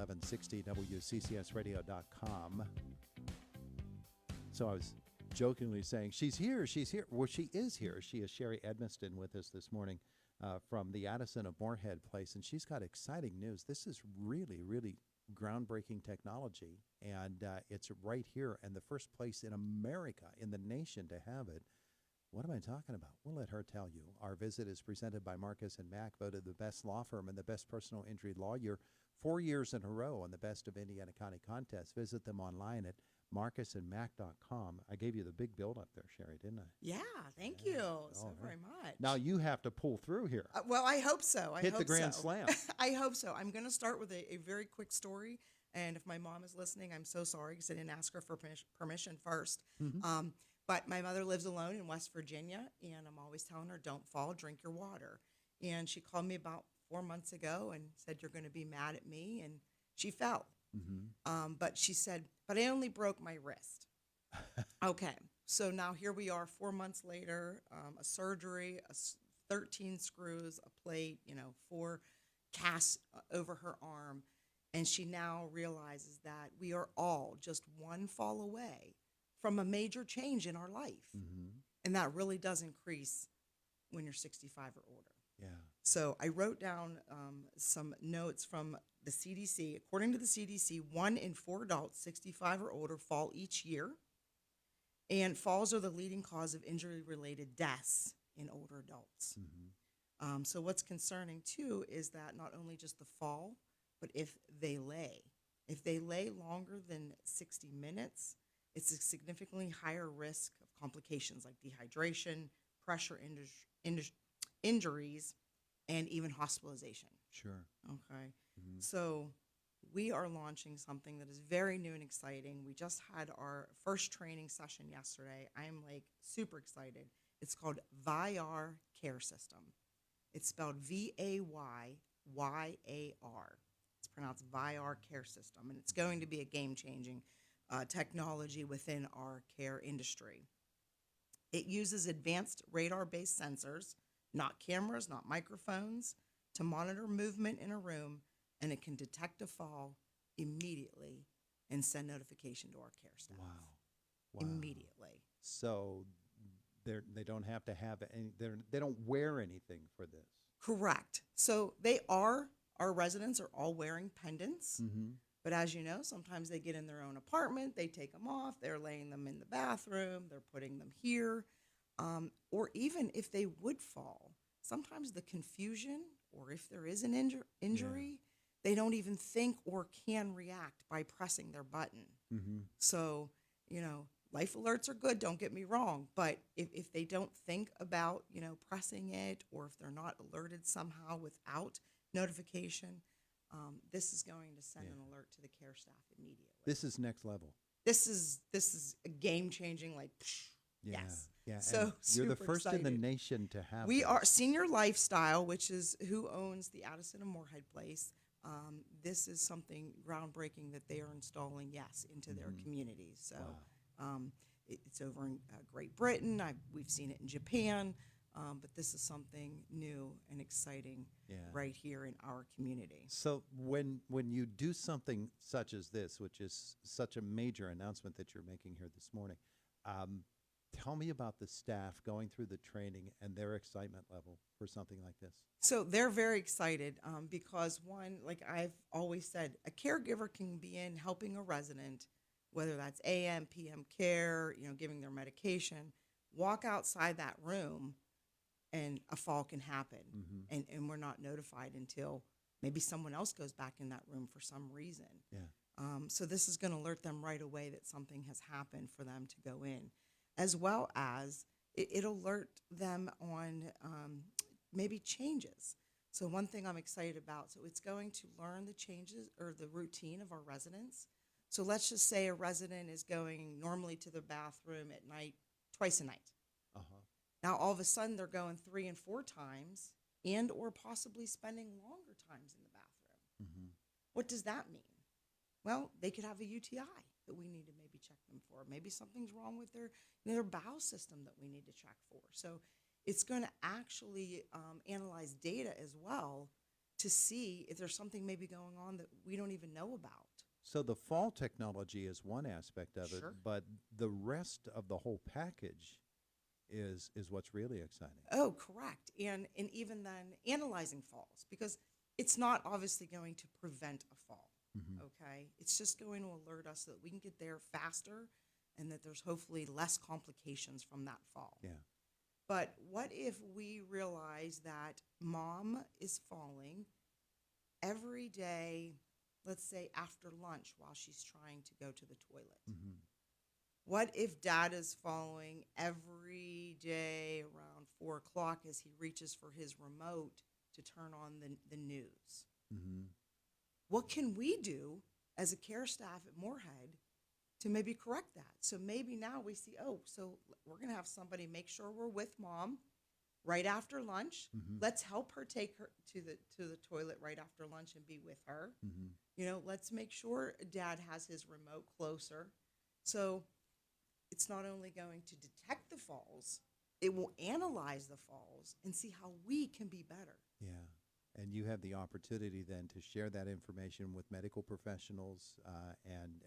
1160 WCCSradio.com. So I was jokingly saying, she's here. Well, she is here. She is Sherri Edmiston with us this morning from the Addison of Moorehead Place, and she's got exciting news. This is really, really groundbreaking technology, and it's right here, and the first place in America, in the nation, to have it. What am I talking about? We'll let her tell you. Our visit is presented by Marcus & Mack, voted the best law firm and the best personal injury lawyer 4 years in a row on the Best of Indiana County contest. Visit them online at marcusandmack.com. I gave you the big build up there, Sherri, didn't I? Yeah, thank you so very much. Now you have to pull through here. Well, I hope so. Hit the grand slam. I hope so. I'm going to start with a very quick story. And if my mom is listening, I'm so sorry because I didn't ask her for permission first. Mm-hmm. But my mother lives alone in West Virginia, and I'm always telling her, don't fall, drink your water. And she called me about 4 months ago and said, you're going to be mad at me, and she fell. Mm-hmm. But she said, but I only broke my wrist. Okay, so now here we are 4 months later, a surgery, 13 screws, a plate, 4 casts over her arm, and she now realizes that we are all just one fall away from a major change in our life. Mm-hmm. And that really does increase when you're 65 or older. Yeah. So I wrote down some notes from the CDC. According to the CDC, 1 in 4 adults 65 or older fall each year. And falls are the leading cause of injury-related deaths in older adults. Mm-hmm. So what's concerning, too, is that not only just the fall, but if they lay. If they lay longer than 60 minutes, it's a significantly higher risk of complications like dehydration, pressure injuries, and even hospitalization. Sure. Okay. Mm-hmm. So we are launching something that is very new and exciting. We just had our first training session yesterday. I am super excited. It's called VAYAR Care System. It's spelled VAYYAR. It's pronounced VAYAR Care System, and it's going to be a game-changing technology within our care industry. It uses advanced radar-based sensors, not cameras, not microphones, to monitor movement in a room, and it can detect a fall immediately and send notification to our care staff. Wow. Immediately. So they don't have to have any, they don't wear anything for this. Correct. So our residents are all wearing pendants. Mm-hmm. But as you know, sometimes they get in their own apartment, they take them off, they're laying them in the bathroom, they're putting them here. Or even if they would fall, sometimes the confusion, or if there is an injury, they don't even think or can react by pressing their button. Mm-hmm. So, life alerts are good, don't get me wrong, but if they don't think about, pressing it, or if they're not alerted somehow without notification, this is going to send an alert to the care staff immediately. This is next level. This is a game-changing, yes. Yeah. So you're the first excited. in the nation to have We this. are Senior Lifestyle, which is who owns the Addison of Moorehead Place. This is something groundbreaking that they are installing, into their communities. So it's over in Great Britain. We've seen it in Japan. But this is something new and exciting right here in our community. So when you do something such as this, which is such a major announcement that you're making here this morning, tell me about the staff going through the training and their excitement level for something like this. So they're very excited because, one, like I've always said, a caregiver can be in helping a resident, whether that's AM, PM care, giving their medication, walk outside that room, and a fall can happen, and we're not notified until maybe someone else goes back in that room for some reason. Yeah. So this is going to alert them right away that something has happened for them to go in, as well as it'll alert them on maybe changes. So one thing I'm excited about, so it's going to learn the changes or the routine of our residents. So let's just say a resident is going normally to the bathroom at night, twice a night. Now, all of a sudden, they're going 3 and 4 times and or possibly spending longer times in the bathroom. Mm-hmm. What does that mean? Well, they could have a UTI that we need to maybe check them for. Maybe something's wrong with their bowel system that we need to check for. So it's going to actually analyze data as well to see if there's something maybe going on that we don't even know about. So the fall technology is one aspect of it, Sure. but the rest of the whole package is what's really exciting. Oh, correct. And even then analyzing falls, because it's not obviously going to prevent a fall. Hmm. Okay? It's just going to alert us so that we can get there faster and that there's hopefully less complications from that fall. Yeah. But what if we realize that mom is falling every day, let's say after lunch while she's trying to go to the toilet? Hmm. What if dad is following every day around 4 o'clock as he reaches for his remote to turn on the news? Hmm. What can we do as a care staff at Moorhead to maybe correct that? So maybe now we see, oh, so we're going to have somebody make sure we're with mom right after lunch. Hmm. Let's help her take her to the toilet right after lunch and be with her. Hmm. Let's make sure dad has his remote closer. So it's not only going to detect the falls, it will analyze the falls and see how we can be better. Yeah. And you have the opportunity then to share that information with medical professionals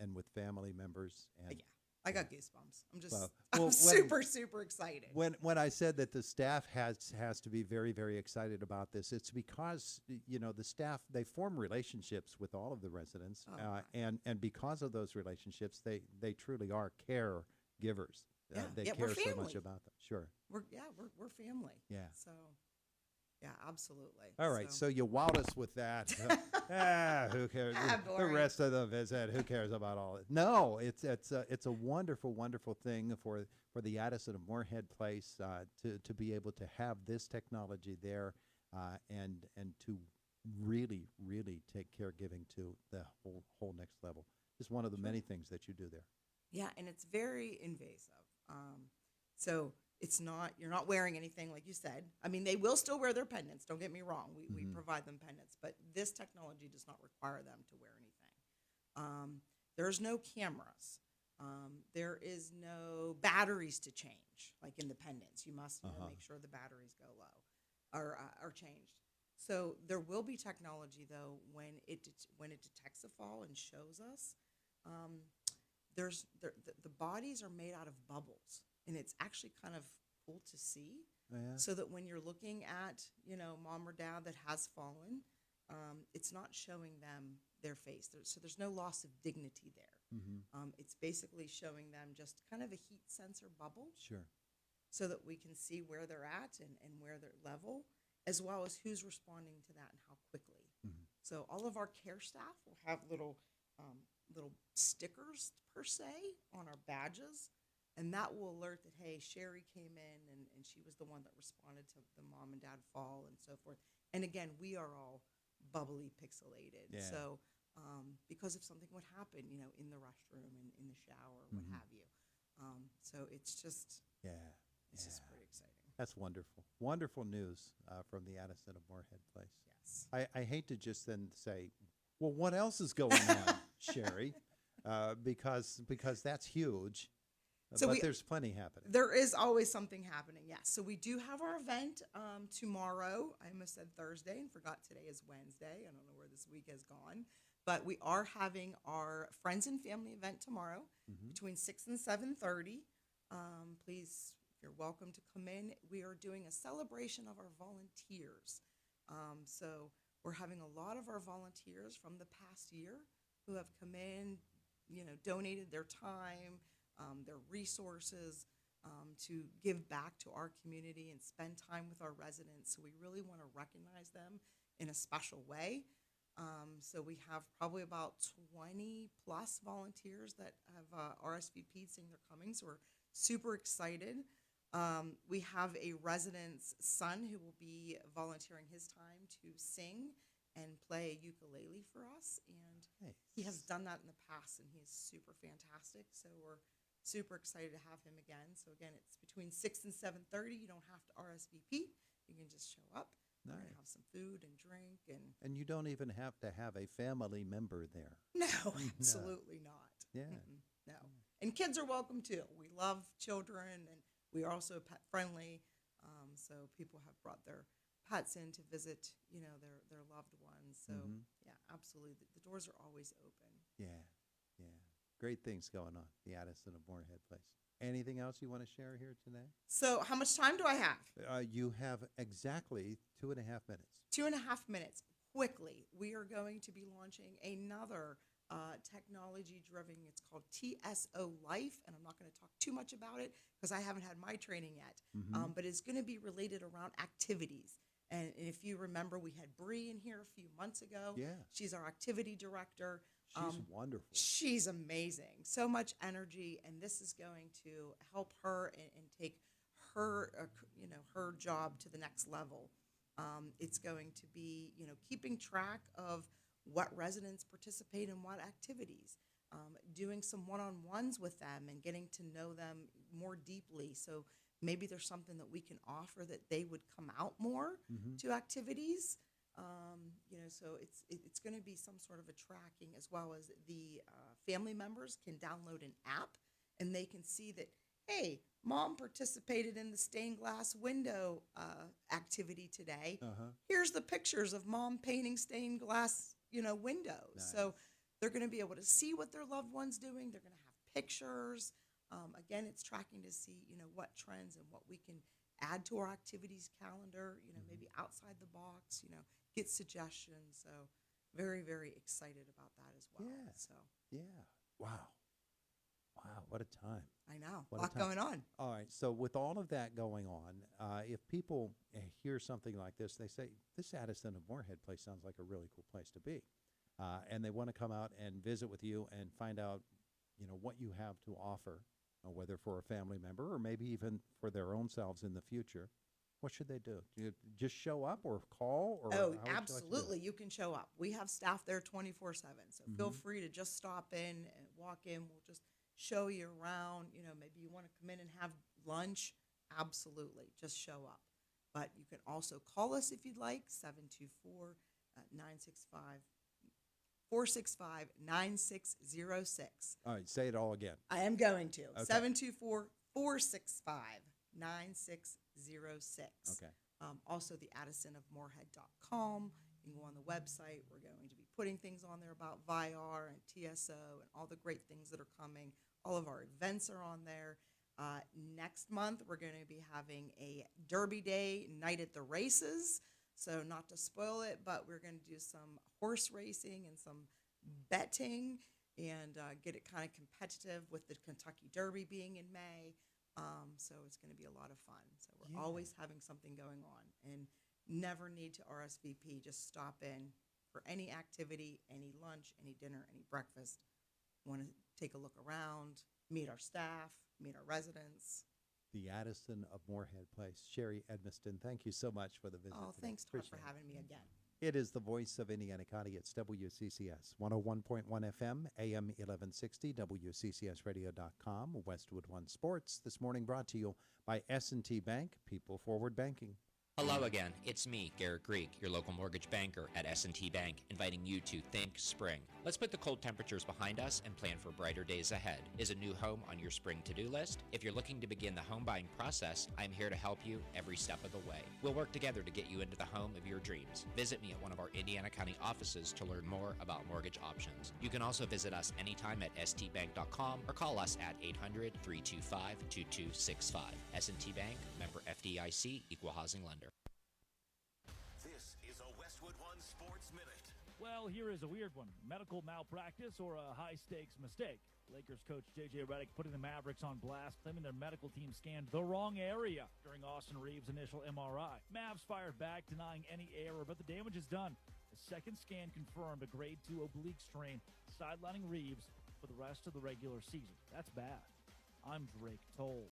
and with family members. And Yeah, I got goosebumps. Well, I'm when- super, super excited. when I said that the staff has to be very, very excited about this, it's because the staff, they form relationships with all of the residents, Oh, and because of those relationships, they truly are caregivers. Yeah, They yeah, care we're so much family. about them. Sure. We're family. Yeah. So, yeah, absolutely. All right, so you wowed us with that. Who cares? The Boring. rest of the visit, who cares about all it? No, it's a wonderful, wonderful thing for the Addison of Moorehead Place to be able to have this technology there, and to really, really take caregiving to the whole next level. It's one of the many things that you do there. Yeah, and it's very invasive. So it's not, you're not wearing anything like you said. I mean, they will still wear their pendants. Don't get me wrong. We Mhm. provide them pendants, but this technology does not require them to wear anything. There's no cameras. There is no batteries to change, like in the pendants. You must make sure the batteries go low or are changed. So there will be technology though when it detects a fall and shows us. The bodies are made out of bubbles, and it's actually kind of cool to see. Oh, yeah. So that when you're looking at mom or dad that has fallen, it's not showing them their face. There's no loss of dignity there. Mm-hmm. It's basically showing them just kind of a heat sensor bubble, Sure. so that we can see where they're at and where they're level, as well as who's responding to that and how quickly. Mhm. So all of our care staff will have little stickers per se on our badges, and that will alert that, hey, Sherri came in and she was the one that responded to the mom and dad fall and so forth. And again, we are all bubbly pixelated. Yeah. So because if something would happen, in the restroom and in the shower, what Mhm. have you. So it's just Yeah. just Yeah. pretty exciting. That's wonderful. Wonderful news from the Addison of Moorehead Place. Yes. I hate to just then say, well, what else is going on, Sherri? Because that's huge, So but there's plenty happening. There is always something happening, yes. So we do have our event tomorrow. I almost said Thursday and forgot today is Wednesday. I don't know where this week has gone. But we are having our friends and family event tomorrow Mhm. between 6 and 7:30. Please, you're welcome to come in. We are doing a celebration of our volunteers. So we're having a lot of our volunteers from the past year who have come in, donated their time, their resources, to give back to our community and spend time with our residents. So we really want to recognize them in a special way. So we have probably about 20 plus volunteers that have RSVP'd saying they're coming. So we're super excited. We have a resident's son who will be volunteering his time to sing and play a ukulele for us. And he has done that in the past, and he is super fantastic. So we're super excited to have him again. So again, it's between 6 and 7:30. You don't have to RSVP. You can just show up. We're going to Nice. have some food and drink. And you don't even have to have a family member there. No, absolutely not. Yeah. No. And kids are welcome too. We love children, and we are also pet friendly. So people have brought their pets in to visit, their loved ones. So Mhm. yeah, absolutely. The doors are always open. Yeah, yeah. Great things going on, the Addison of Moorehead Place. Anything else you want to share here today? So how much time do I have? You have exactly 2.5 minutes. 2.5 minutes. Quickly, we are going to be launching another technology-driven. It's called TSO Life, and I'm not going to talk too much about it because I haven't had my training yet. Mhm. But it's going to be related around activities. And if you remember, we had Bree in here a few months ago. Yeah. She's our activity director. She's wonderful. She's amazing. So much energy, and this is going to help her and take her, her job to the next level. It's going to be, keeping track of what residents participate in what activities, doing some one-on-ones with them and getting to know them more deeply. So maybe there's something that we can offer that they would come out more Mhm. to activities. So it's going to be some sort of a tracking, as well as the family members can download an app and they can see that, hey, mom participated in the stained glass window activity today. Uh-huh. Here's the pictures of mom painting stained glass, windows. Nice. So they're going to be able to see what their loved one's doing. They're going to have pictures. Again, it's tracking to see, what trends and what we can add to our activities calendar, maybe outside the box, get suggestions. So very, very excited about that as well. Yeah. So Yeah. Wow. Wow. What a time. I know, a What a lot time. going on. All right. So, with all of that going on, if people hear something like this, they say, this Addison of Moorehead Place sounds like a really cool place to be. And they want to come out and visit with you and find out, what you have to offer, whether for a family member or maybe even for their own selves in the future. What should they do? Do you just show up or call? Or how would you like to do it? Absolutely. You can show up. We have staff there 24/7. So feel Mhm. free to just stop in and walk in. We'll just show you around. Maybe you want to come in and have lunch. Absolutely. Just show up. But you can also call us if you'd like, 724-965-465-9606. All right. Say it all again. I am going to. Okay. 724-465-9606. Okay. Also, the addisonofmoorehead.com. You can go on the website. We're going to be putting things on there about VIR and TSO and all the great things that are coming. All of our events are on there. Next month, we're going to be having a Derby Day night at the races. So not to spoil it, but we're going to do some horse racing and some betting and get it kind of competitive with the Kentucky Derby being in May. So it's going to be a lot of fun. So we're Yeah. always having something going on, and never need to RSVP. Just stop in for any activity, any lunch, any dinner, any breakfast. Want to take a look around, meet our staff, meet our residents. The Addison of Moorehead Place. Sherri Edmiston, thank you so much for the visit. Oh, today. thanks, Todd, for Appreciate it. having me again. It is the voice of Indiana County. It's WCCS 101.1 FM, AM 1160, WCCSradio.com, Westwood One Sports. This morning brought to you by S&T Bank, People Forward Banking. Hello again, it's me, Garrett Greek, your local mortgage banker at S&T Bank, inviting you to think spring. Let's put the cold temperatures behind us and plan for brighter days ahead. Is a new home on your spring to-do list? If you're looking to begin the home buying process, I'm here to help you every step of the way. We'll work together to get you into the home of your dreams. Visit me at one of our Indiana County offices to learn more about mortgage options. You can also visit us anytime at stbank.com or call us at 800-325-2265. S&T Bank, member FDIC, equal housing lender. This is a Westwood One Sports Minute. Well, here is a weird one. Medical malpractice or a high-stakes mistake. Lakers coach J.J. Redick putting the Mavericks on blast, claiming their medical team scanned the wrong area during Austin Reeves' initial MRI. Mavs fired back, denying any error, but the damage is done. The second scan confirmed a grade 2 oblique strain, sidelining Reeves for the rest of the regular season. That's bad. I'm Drake Toll.